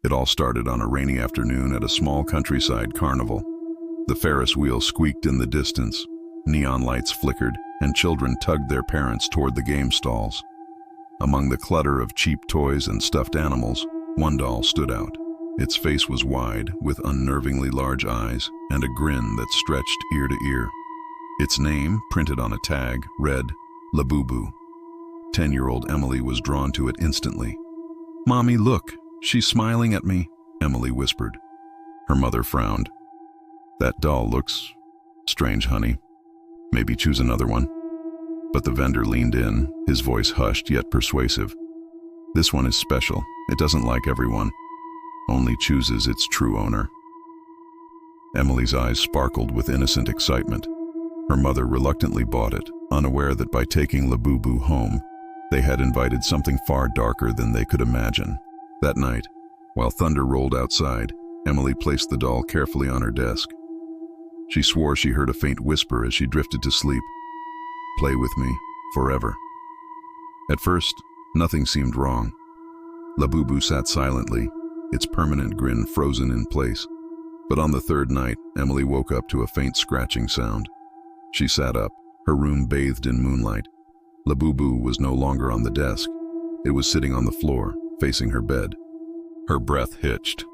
It all started on a rainy afternoon at a small countryside carnival. The Ferris wheel squeaked in the distance, neon lights flickered, and children tugged their parents toward the game stalls. Among the clutter of cheap toys and stuffed animals, one doll stood out. Its face was wide, with unnervingly large eyes, and a grin that stretched ear to ear. Its name, printed on a tag, read, Labubu. 10-year-old Emily was drawn to it instantly. "Mommy, look, she's smiling at me," Emily whispered. Her mother frowned. "That doll looks strange, honey. Maybe choose another one." But the vendor leaned in, his voice hushed yet persuasive. "This one is special. It doesn't like everyone. Only chooses its true owner." Emily's eyes sparkled with innocent excitement. Her mother reluctantly bought it, unaware that by taking Labubu home, they had invited something far darker than they could imagine. That night, while thunder rolled outside, Emily placed the doll carefully on her desk. She swore she heard a faint whisper as she drifted to sleep. "Play with me, forever." At first, nothing seemed wrong. Labubu sat silently, its permanent grin frozen in place. But on the third night, Emily woke up to a faint scratching sound. She sat up, her room bathed in moonlight. Labubu was no longer on the desk. It was sitting on the floor, facing her bed. Her breath hitched.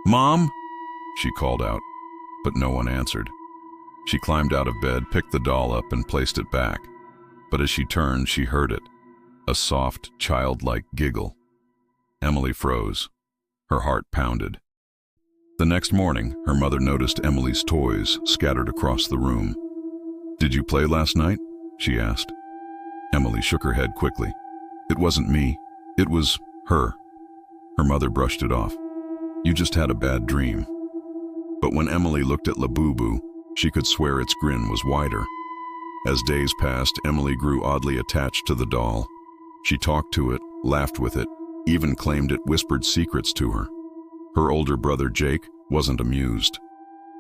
"Mom?" she called out, but no one answered. She climbed out of bed, picked the doll up, and placed it back. But as she turned, she heard it, a soft, childlike giggle. Emily froze. Her heart pounded. The next morning, her mother noticed Emily's toys scattered across the room. "Did you play last night?" she asked. Emily shook her head quickly. "It wasn't me. It was her." Her mother brushed it off. "You just had a bad dream." But when Emily looked at Labubu, she could swear its grin was wider. As days passed, Emily grew oddly attached to the doll. She talked to it, laughed with it, even claimed it whispered secrets to her. Her older brother, Jake, wasn't amused.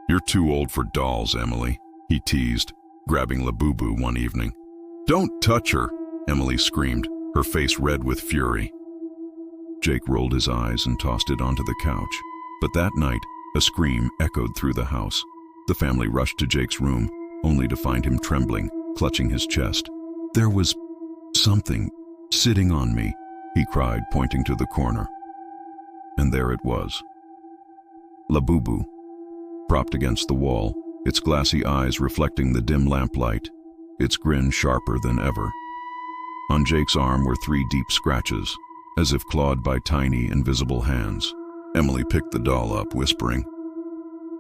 "You're too old for dolls, Emily," he teased, grabbing Labubu one evening. "Don't touch her," Emily screamed, her face red with fury. Jake rolled his eyes and tossed it onto the couch. But that night, a scream echoed through the house. The family rushed to Jake's room, only to find him trembling, clutching his chest. "There was something sitting on me," he cried, pointing to the corner. And there it was. Labubu, propped against the wall, its glassy eyes reflecting the dim lamplight, its grin sharper than ever. On Jake's arm were 3 deep scratches, as if clawed by tiny, invisible hands. Emily picked the doll up, whispering,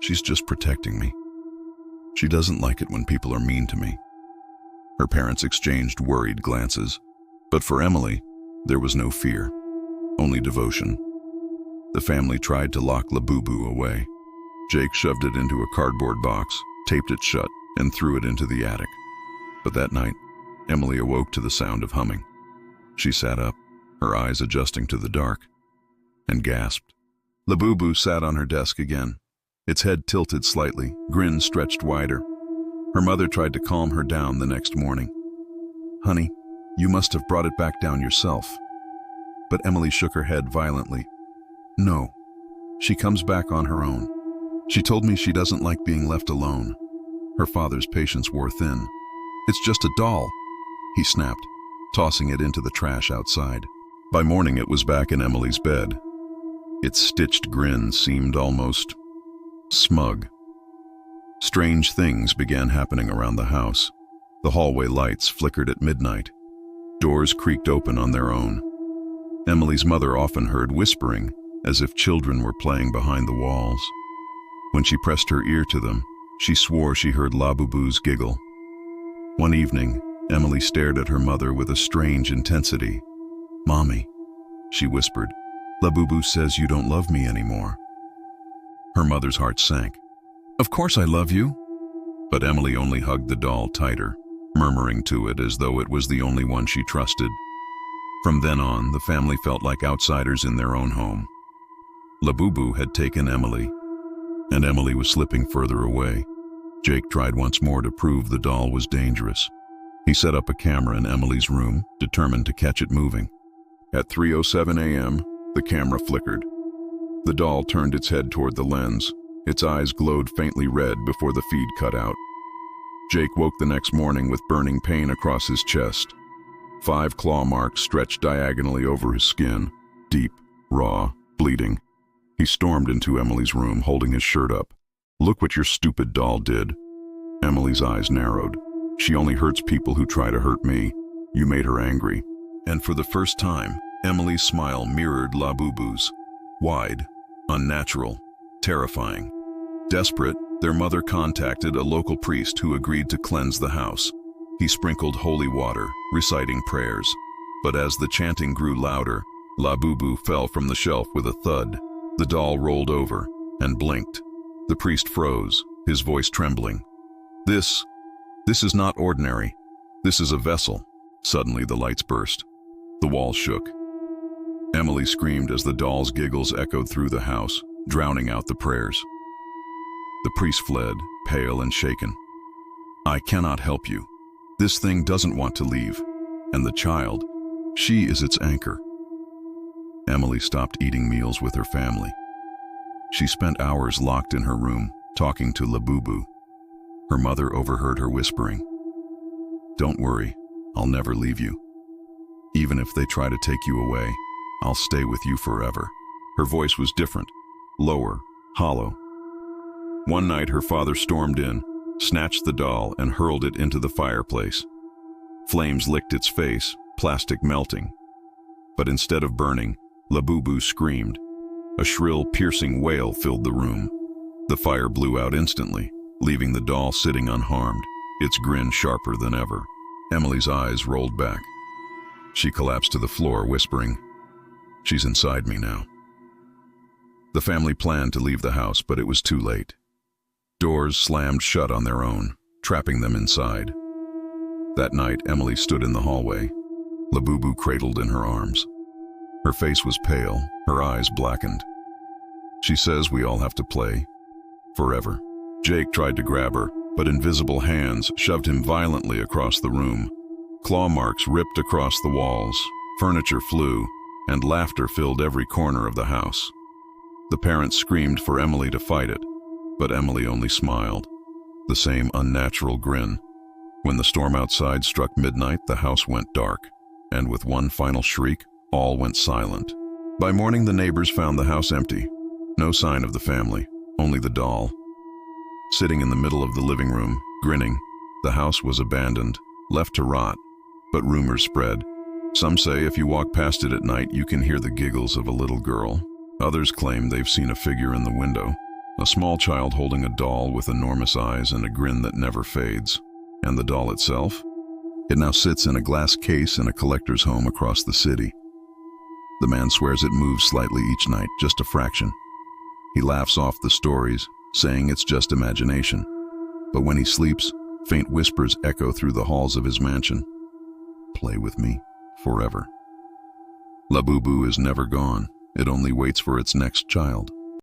"She's just protecting me. She doesn't like it when people are mean to me." Her parents exchanged worried glances, but for Emily, there was no fear, only devotion. The family tried to lock Labubu away. Jake shoved it into a cardboard box, taped it shut, and threw it into the attic. But that night, Emily awoke to the sound of humming. She sat up, her eyes adjusting to the dark, and gasped. Labubu sat on her desk again, its head tilted slightly, grin stretched wider. Her mother tried to calm her down the next morning. "Honey, you must have brought it back down yourself." But Emily shook her head violently. "No, she comes back on her own. She told me she doesn't like being left alone." Her father's patience wore thin. "It's just a doll," he snapped, tossing it into the trash outside. By morning, it was back in Emily's bed. Its stitched grin seemed almost smug. Strange things began happening around the house. The hallway lights flickered at midnight. Doors creaked open on their own. Emily's mother often heard whispering, as if children were playing behind the walls. When she pressed her ear to them, she swore she heard Labubu's giggle. One evening, Emily stared at her mother with a strange intensity. "Mommy," she whispered, "Labubu says you don't love me anymore." Her mother's heart sank. "Of course I love you." But Emily only hugged the doll tighter, murmuring to it as though it was the only one she trusted. From then on, the family felt like outsiders in their own home. Labubu had taken Emily, and Emily was slipping further away. Jake tried once more to prove the doll was dangerous. He set up a camera in Emily's room, determined to catch it moving. At 3:07 a.m., the camera flickered. The doll turned its head toward the lens. Its eyes glowed faintly red before the feed cut out. Jake woke the next morning with burning pain across his chest. 5 claw marks stretched diagonally over his skin, deep, raw, bleeding. He stormed into Emily's room, holding his shirt up. "Look what your stupid doll did." Emily's eyes narrowed. "She only hurts people who try to hurt me. You made her angry." And for the first time, Emily's smile mirrored Labubu's. Wide, unnatural, terrifying. Desperate, their mother contacted a local priest who agreed to cleanse the house. He sprinkled holy water, reciting prayers. But as the chanting grew louder, Labubu fell from the shelf with a thud. The doll rolled over and blinked. The priest froze, his voice trembling. This is not ordinary. This is a vessel." Suddenly the lights burst. The walls shook. Emily screamed as the doll's giggles echoed through the house, drowning out the prayers. The priest fled, pale and shaken. "I cannot help you. This thing doesn't want to leave. And the child, she is its anchor." Emily stopped eating meals with her family. She spent hours locked in her room, talking to Labubu. Her mother overheard her whispering, "Don't worry, I'll never leave you. Even if they try to take you away, I'll stay with you forever." Her voice was different, lower, hollow. One night her father stormed in, snatched the doll and hurled it into the fireplace. Flames licked its face, plastic melting. But instead of burning, Labubu screamed. A shrill, piercing wail filled the room. The fire blew out instantly, leaving the doll sitting unharmed, its grin sharper than ever. Emily's eyes rolled back. She collapsed to the floor, whispering, "She's inside me now." The family planned to leave the house, but it was too late. Doors slammed shut on their own, trapping them inside. That night, Emily stood in the hallway, Labubu cradled in her arms. Her face was pale, her eyes blackened. "She says we all have to play forever." Jake tried to grab her, but invisible hands shoved him violently across the room. Claw marks ripped across the walls, furniture flew, and laughter filled every corner of the house. The parents screamed for Emily to fight it, but Emily only smiled, the same unnatural grin. When the storm outside struck midnight, the house went dark, and with one final shriek, all went silent. By morning, the neighbors found the house empty. No sign of the family, only the doll. Sitting in the middle of the living room, grinning, the house was abandoned, left to rot. But rumors spread. Some say if you walk past it at night, you can hear the giggles of a little girl. Others claim they've seen a figure in the window, a small child holding a doll with enormous eyes and a grin that never fades. And the doll itself? It now sits in a glass case in a collector's home across the city. The man swears it moves slightly each night, just a fraction. He laughs off the stories, saying it's just imagination. But when he sleeps, faint whispers echo through the halls of his mansion. "Play with me forever." Labubu is never gone. It only waits for its next child.